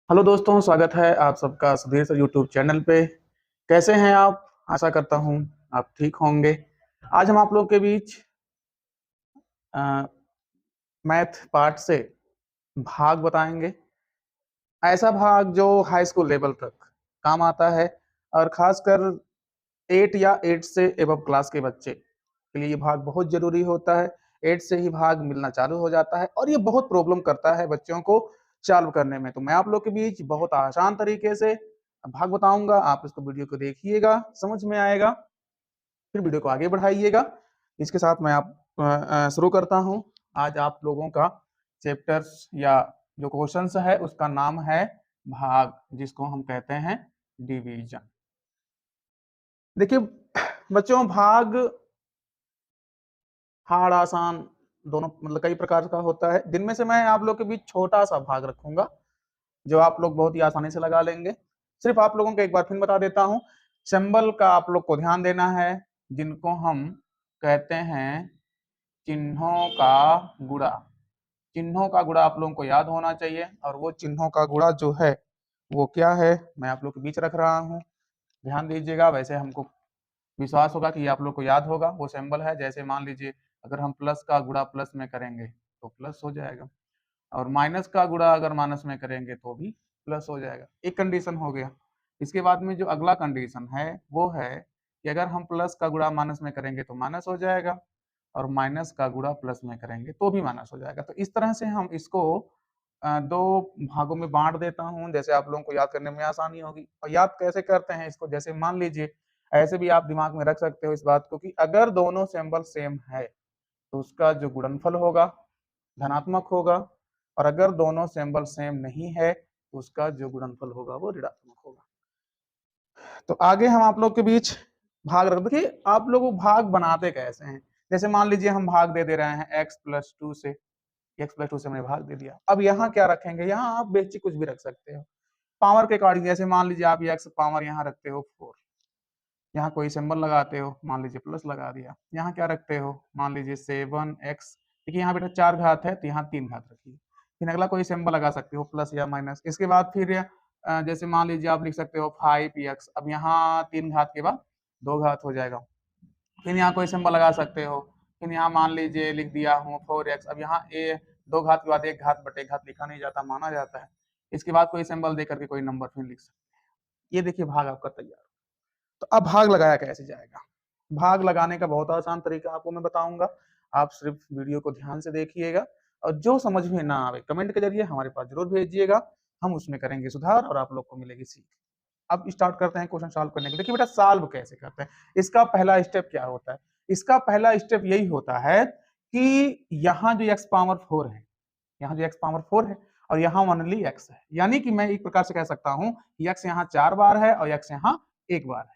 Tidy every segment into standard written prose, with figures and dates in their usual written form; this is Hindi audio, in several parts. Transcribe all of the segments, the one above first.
हेलो दोस्तों, स्वागत है आप सबका सुधीर सर यूट्यूब चैनल पे। कैसे हैं आप? आशा करता हूँ आप ठीक होंगे। आज हम आप लोग के बीच मैथ पार्ट से भाग बताएंगे। ऐसा भाग जो हाई स्कूल लेवल तक काम आता है और खासकर 8 या 8 से एबव क्लास के बच्चे के लिए ये भाग बहुत जरूरी होता है। 8 से ही भाग मिलना चालू हो जाता है और ये बहुत प्रॉब्लम करता है बच्चों को सॉल्व करने में। तो मैं आप लोग के बीच बहुत आसान तरीके से भाग बताऊंगा, आप इसको वीडियो को देखिएगा, समझ में आएगा, फिर वीडियो को आगे बढ़ाइएगा। इसके साथ मैं आप शुरू करता हूं। आज आप लोगों का चैप्टर्स या जो क्वेश्चंस है उसका नाम है भाग, जिसको हम कहते हैं डिवीजन। देखिए बच्चों, भाग हार्ड आसान दोनों मतलब कई प्रकार का होता है। दिन में से मैं आप लोग के बीच छोटा सा भाग रखूंगा जो आप लोग बहुत ही आसानी से लगा लेंगे। सिर्फ आप लोगों को एक बार फिर बता देता हूँ, सिंबल का आप लोग को ध्यान देना है, जिनको हम कहते हैं चिन्हों का गुणा। चिन्हों का गुणा आप लोगों को याद होना चाहिए, और वो चिन्हों का गुणा जो है वो क्या है मैं आप लोग के बीच रख रहा हूँ। ध्यान दीजिएगा। वैसे हमको विश्वास होगा कि आप लोग को याद होगा। वो सिंबल है, जैसे मान लीजिए अगर हम प्लस का गुणा प्लस में करेंगे तो प्लस हो जाएगा, और माइनस का गुणा अगर माइनस में करेंगे तो भी प्लस हो जाएगा। एक कंडीशन हो गया। इसके बाद में जो अगला कंडीशन है वो है कि अगर हम प्लस का गुणा माइनस में करेंगे तो माइनस हो जाएगा, और माइनस का गुणा प्लस में करेंगे तो भी माइनस हो जाएगा। तो इस तरह से हम इसको दो भागों में बांट देता हूँ, जैसे आप लोगों को याद करने में आसानी होगी। और याद कैसे करते हैं इसको, जैसे मान लीजिए ऐसे भी आप दिमाग में रख सकते हो इस बात को कि अगर दोनों सिंबल सेम है तो उसका जो गुणनफल होगा धनात्मक होगा, और अगर दोनों सिंबल सेम नहीं है तो उसका जो गुणनफल होगा वो ऋणात्मक होगा। तो आगे हम आप लोग के बीच भाग रख, देखिए आप लोग भाग बनाते कैसे हैं। जैसे मान लीजिए हम भाग दे रहे हैं x+2 से, x+2 से हमने भाग दे दिया। अब यहाँ क्या रखेंगे, यहाँ आप बेसिक कुछ भी रख सकते हो पावर के अकॉर्डिंग। जैसे मान लीजिए आप x पावर यहाँ रखते हो 4, यहाँ कोई सिंबल लगाते हो, मान लीजिए प्लस लगा दिया। यहाँ क्या रखते हो, मान लीजिए 7x, देखिए यहाँ बेटा 4 घात है तो यहाँ 3 घात रखिए। फिर अगला कोई सिंबल लगा सकते हो प्लस या माइनस। इसके बाद फिर जैसे मान लीजिए आप लिख सकते हो 5x, अब यहाँ 3 घात के बाद 2 घात हो जाएगा। फिर यहाँ कोई सिंबल लगा सकते हो। फिर यहाँ मान लीजिए लिख दिया हूँ 4x, अब यहाँ 2 घात के बाद 1 घात बटे 1 घात लिखा नहीं जाता, माना जाता है। इसके बाद कोई सिंबल दे करके कोई नंबर फिर लिख सकते हैं। ये देखिए भाग आपका तैयार। तो अब भाग लगाया कैसे जाएगा। भाग लगाने का बहुत आसान तरीका आपको मैं बताऊंगा। आप सिर्फ वीडियो को ध्यान से देखिएगा, और जो समझ में ना आवे कमेंट के जरिए हमारे पास जरूर भेजिएगा, हम उसमें करेंगे सुधार और आप लोग को मिलेगी सीख। अब स्टार्ट करते हैं क्वेश्चन सॉल्व करने के। देखिए बेटा सॉल्व कैसे करते हैं, इसका पहला स्टेप क्या होता है। इसका पहला स्टेप यही होता है कि यहाँ जो x पावर 4 है, यहाँ जो x पावर 4 है और यहाँ ओनली x है, यानी कि मैं एक प्रकार से कह सकता हूँ कि x यहाँ 4 बार है और x यहाँ 1 बार है।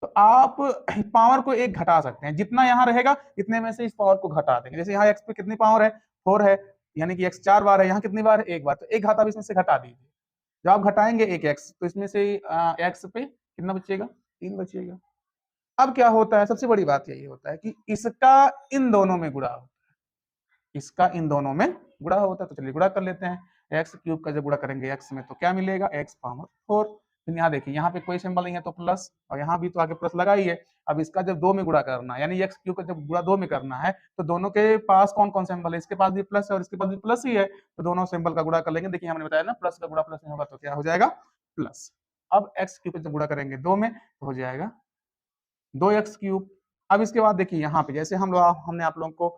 तो आप पावर को एक घटा सकते हैं, जितना यहाँ रहेगा इतने में से इस पावर को घटा देंगे। जैसे यहाँ x पे कितनी पावर है 4 है, यानी कि x 4 बार है, यहाँ कितनी बार है 1 बार, तो एक घात आप इसमें से घटा दीजिए। जब आप घटाएंगे एक x तो इसमें से x पे कितना बचेगा, 3 बचेगा। अब क्या होता है, सबसे बड़ी बात यही होता है कि इसका इन दोनों में गुणा होता है, इसका इन दोनों में गुणा होता है। तो चलिए गुणा कर लेते हैं। एक्स क्यूब का जब गुणा करेंगे एक्स में तो क्या मिलेगा, एक्स पावर 4। फिर यहाँ देखिए यहाँ पे कोई सिंबल नहीं है तो प्लस, और यहाँ भी तो आगे प्लस लगा ही है। अब इसका जब 2 में गुणा करना है, यानी एक्स क्यूब का जब गुणा 2 में करना है, तो दोनों के पास कौन कौन सिंबल है, इसके पास भी प्लस है और इसके पास भी प्लस ही है, तो दोनों सिंबल का गुणा कर लेंगे। देखिए हमने बताया ना प्लस का गुणा प्लस में होगा तो क्या हो जाएगा, प्लस। अब एक्स क्यूब का जब गुणा करेंगे 2 में तो हो जाएगा 2x3। अब इसके बाद देखिए यहाँ पे जैसे हमने आप लोगों को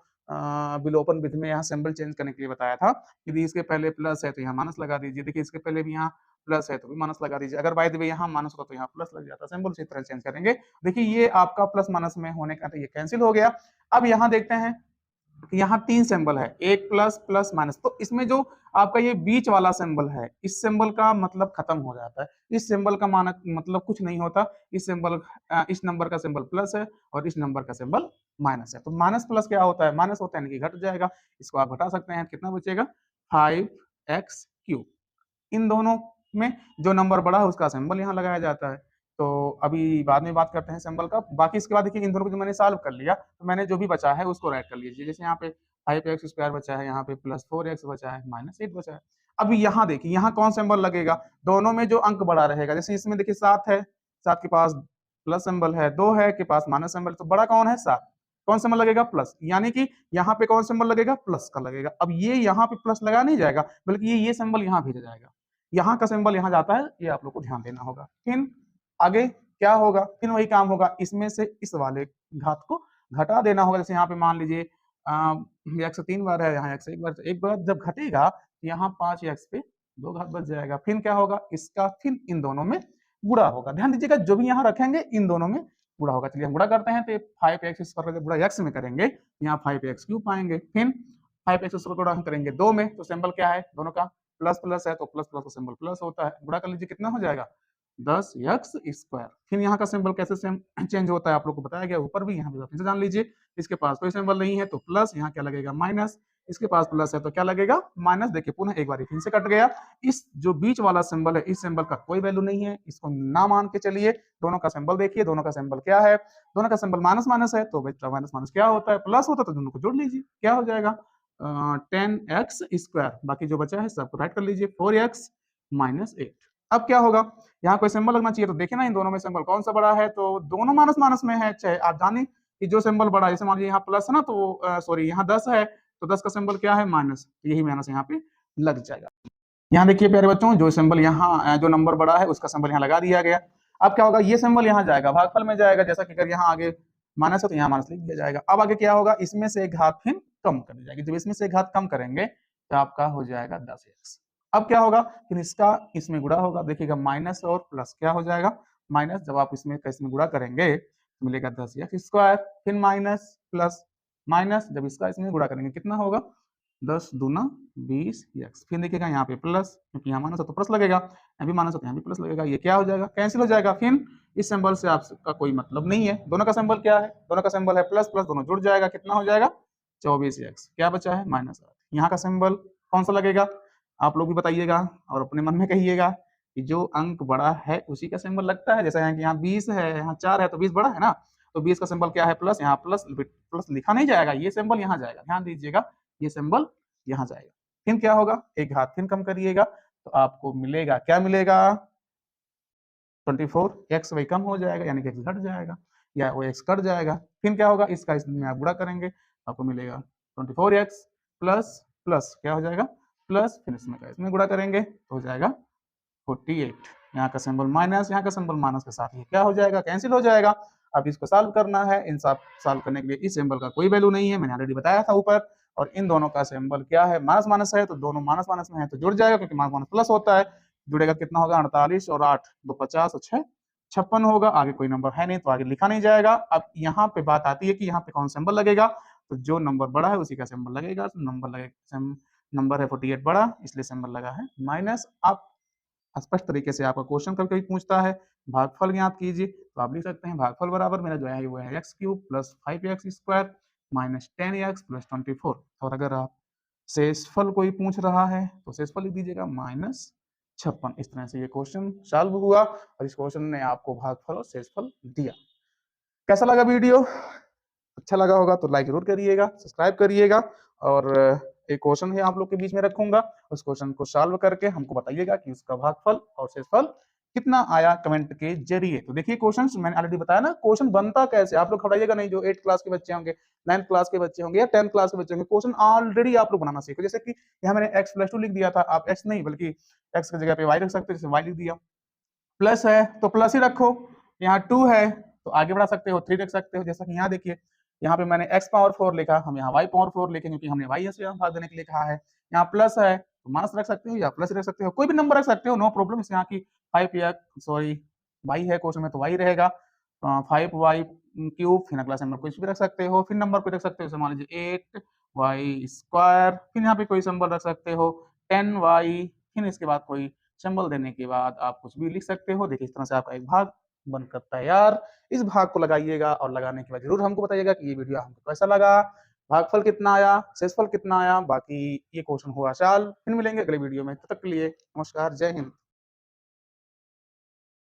विलोपन विधि में यहाँ सिंबल चेंज करने के लिए बताया था कि इसके पहले प्लस है तो यहाँ माइनस लगा दीजिए। देखिए इसके पहले भी यहाँ प्लस है तो भी माइनस लगा दीजिए। अगर बाय द वे यहाँ माइनस होगा तो यहाँ प्लस लग जाता है। सिंबल इसी तरह चेंज करेंगे। देखिए ये आपका प्लस माइनस में होने का तो ये कैंसिल हो गया। अब यहाँ देखते हैं कि यहाँ 3 सिंबल है, एक प्लस प्लस माइनस, तो इसमें जो आपका ये बीच वाला सिंबल है, इस सिंबल का मतलब खत्म हो जाता है। इस सिंबल का मानक मतलब कुछ नहीं होता। इस सिंबल इस नंबर का सिंबल प्लस है और इस नंबर का सिंबल माइनस है। तो माइनस प्लस क्या होता है, माइनस होता है यानी कि घट जाएगा। इसको आप घटा सकते हैं, कितना बचेगा 5x3। इन दोनों में जो नंबर बड़ा है उसका सिंबल यहाँ लगाया जाता है। तो अभी बाद में बात करते हैं सिंबल का। बाकी इसके बाद देखिए इन दोनों को जो मैंने सॉल्व कर लिया तो मैंने जो भी बचा है उसको राइट कर लीजिए। जैसे यहाँ पे 5x² बचा है, यहाँ पे +4x बचा है, -8 बचा है। अब यहाँ देखिए यहाँ कौन सिंबल लगेगा, दोनों में जो अंक बड़ा रहेगा, जैसे इसमें देखिए 7 है, 7 के पास प्लस सिंबल है, 2 है के पास माइनस सिंबल, तो बड़ा कौन है 7, कौन सिंबल लगेगा प्लस, यानी कि यहाँ पे कौन सिंबल लगेगा प्लस का लगेगा। अब ये यहाँ पे प्लस लगा नहीं जाएगा, बल्कि ये सिंबल यहाँ भेजा जाएगा, यहाँ का सिंबल यहाँ जाता है, ये आप लोग को ध्यान देना होगा। फिर आगे क्या होगा, फिर वही काम होगा, इसमें से इस वाले घात को घटा देना होगा। जैसे यहाँ पे मान लीजिए एक्स 3 बार है, यहाँ एक्स 1 बार, एक बार जब घटेगा यहाँ 5 एक्स पे 2 घात बच जाएगा। फिर क्या होगा, इसका फिर इन दोनों में गुणा होगा। ध्यान दीजिएगा जो भी यहाँ रखेंगे इन दोनों में गुणा होगा। चलिए हम गुणा करते हैं, तो 5x² गुणा x में करेंगे, यहाँ 5x³ पाएंगे। फिर 5x² गुणा करेंगे 2 में, तो सिंबल क्या है, दोनों का प्लस प्लस है, तो प्लस प्लस का सिंबल प्लस होता है। गुणा कर लीजिए, कितना हो जाएगा 10x²। फिर यहाँ का सिंबल कैसे चेंज होता है आप लोग को बताया गया ऊपर भी, यहाँ भी फिर से जान लीजिए। इसके पास कोई सिंबल नहीं है तो प्लस, यहाँ क्या लगेगा माइनस, इसके पास प्लस है तो क्या लगेगा माइनस। देखिए पुनः एक बार फिर से कट गया। इस जो बीच वाला सिंबल है, इस सिंबल का कोई वैल्यू नहीं है, इसको ना मान के चलिए। दोनों का सिंबल देखिए, दोनों का सिंबल क्या है, दोनों का सिंबल माइनस माइनस है, तो बेटा माइनस माइनस क्या होता है, प्लस होता है, तो दोनों को जोड़ लीजिए, क्या हो जाएगा 10x²। बाकी जो बचा है सबको राइट कर लीजिए, 4x - 8। अब क्या होगा, यहाँ कोई सिंबल लगना चाहिए, तो देखिए ना इन दोनों में सिंबल कौन सा बड़ा है, तो दोनों माइनस माइनस में है। चाहे आप जाने कि जो सिंबल बड़ा है, जैसे मान लीजिए यहाँ प्लस है ना, तो सॉरी यहाँ 10 है, तो 10 का सिंबल क्या है माइनस, यही माइनस यहाँ पे लग जाएगा। यहाँ देखिए प्यारे बच्चों, जो सिंबल यहाँ जो नंबर बड़ा है उसका सिंबल यहाँ लगा दिया गया। अब क्या होगा, ये सिंबल यहाँ जाएगा भागफल में जाएगा, जैसा कि अगर यहाँ आगे माइनस है तो यहाँ माइनस लिख दिया जाएगा। अब आगे क्या होगा, इसमें से एक घात फिर कम कर दी जाएगी। जब इसमें से एक घात कम करेंगे तो आपका हो जाएगा 10x। अब क्या होगा, फिर इसका इसमें गुणा होगा, देखिएगा माइनस और प्लस क्या हो जाएगा माइनस। जब आप इसमें गुणा करेंगे तो मिलेगा 10x²। फिर माइनस प्लस माइनस, जब इसका इसमें गुणा करेंगे कितना होगा 10 दूना 20x। फिर देखिएगा यहाँ पे प्लस, क्योंकि यहाँ माइनस है तो प्लस लगेगा, यहाँ भी माइनस है तो यहाँ भी प्लस लगेगा। ये क्या हो जाएगा, कैंसिल हो जाएगा। फिर इस सिंबल से आपका कोई मतलब नहीं है, दोनों का सिंबल क्या है, दोनों का सिंबल है प्लस प्लस, दोनों जुड़ जाएगा, कितना हो जाएगा 24x। क्या बचा है -8। यहाँ का सिंबल कौन सा लगेगा, आप लोग भी बताइएगा और अपने मन में कहिएगा कि जो अंक बड़ा है उसी का सिंबल लगता है। जैसे यहाँ 20 है, यहाँ 4 है, तो 20 बड़ा है ना, तो 20 का सिंबल क्या है प्लस, यहाँ प्लस प्लस लिखा नहीं जाएगा, ये सिंबल यहाँ जाएगा। ध्यान दीजिएगा, ये सिंबल यहाँ जाएगा। फिर क्या होगा, एक हाथ फिर कम करिएगा तो आपको मिलेगा, क्या मिलेगा 24x। वही कम हो जाएगा, यानी कि x घट जाएगा या वो x कट जाएगा। फिर क्या होगा, इसका इसमें आप गुणा करेंगे आपको मिलेगा 24x प्लस प्लस क्या हो जाएगा प्लस, फिर इसमें का इसमें गुणा करेंगे तो हो जाएगा 48। यहाँ का सिंबल माइनस, यहाँ का सिंबल माइनस के साथ ये क्या हो जाएगा कैंसिल हो जाएगा। अब इसको सॉल्व करना है, इन सब सॉल्व करने के लिए इस सिंबल का कोई वैल्यू नहीं है, मैंने ऑलरेडी बताया था ऊपर। और इन दोनों का सिंबल क्या है माइनस माइनस है, तो दोनों माइनस माइनस में है तो जुड़ जाएगा, क्योंकि माइनस माइनस प्लस होता है। जुड़ेगा कितना होगा 48 और 8 2 50 और 6 56 होगा। आगे कोई नंबर है नहीं तो आगे लिखा नहीं जाएगा। अब यहाँ पे बात आती है कि यहाँ पे कौन सिंबल लगेगा, तो जो नंबर बड़ा है उसी का सिंबल लगेगा। तो नंबर लगेगा, नंबर है 48 बड़ा, इसलिए सिंबल लगा है माइनस। आप स्पष्ट तरीके से आपका क्वेश्चन कभी कभी पूछता है भागफल ज्ञात कीजिए, तो आप लिख सकते हैं भागफल बराबर मेरा जो है वो है x³ plus 5x² minus 10x plus 24। और अगर आप शेषफल कोई पूछ रहा है तो शेषफल लिख दीजिएगा -56। इस तरह से ये क्वेश्चन सॉल्व हुआ और इस क्वेश्चन ने आपको भागफल और शेषफल दिया। कैसा लगा वीडियो, अच्छा लगा होगा तो लाइक जरूर करिएगा, सब्सक्राइब करिएगा। और एक क्वेश्चन है आप लोग के बीच में रखूंगा, उस क्वेश्चन को सॉल्व करके हमको बताइएगा कि उसका भागफल और शेषफल कितना आया कमेंट के जरिए। तो देखिए क्वेश्चन मैंने ऑलरेडी बताया ना, क्वेश्चन बनता कैसे आप लोग घबराइएगा नहीं। जो 8 क्लास के बच्चे होंगे, 9th क्लास के बच्चे होंगे या 10th क्लास के बच्चे होंगे, क्वेश्चन ऑलरेडी आप लोग बनाना सीखो। जैसे कि यहाँ मैंने x+2 लिख दिया था, आप x नहीं बल्कि x की जगह पे y रख सकते हो, जैसे y लिख दिया। प्लस है तो प्लस ही रखो, यहाँ 2 है तो आगे बढ़ा सकते हो 3 रख सकते हो। जैसा कि यहाँ देखिए, यहाँ पे मैंने x पावर 4 लिखा, हम यहाँ y पावर 4 लिखे क्योंकि हमने y से यहाँ भाग देने के लिए कहा है। यहाँ प्लस है तो माइनस रख सकते हो या प्लस रख सकते हो, कोई भी नंबर रख सकते हो, नो प्रॉब्लम। इस यहाँ की 5 या सॉरी y है क्वेश्चन में तो y रहेगा 5y³ फिर अगला नंबर कुछ भी रख सकते हो, फिर नंबर कोई रख सकते हो, जैसे मान लीजिए 8y², फिर यहाँ पे कोई सिंबल रख सकते हो 10y, फिर इसके बाद कोई सिंबल देने के बाद आप कुछ भी लिख सकते हो। देखिए इस तरह से आपका एक भाग बनकर तैयार। इस भाग को लगाइएगा और लगाने के बाद जरूर हमको बताइएगा कि ये वीडियो हमको कैसा लगा, भागफल कितना आया, शेषफल कितना आया। बाकी ये क्वेश्चन हुआ सॉल्व। फिर मिलेंगे अगले वीडियो में, तब तक के लिए नमस्कार, जय हिंद।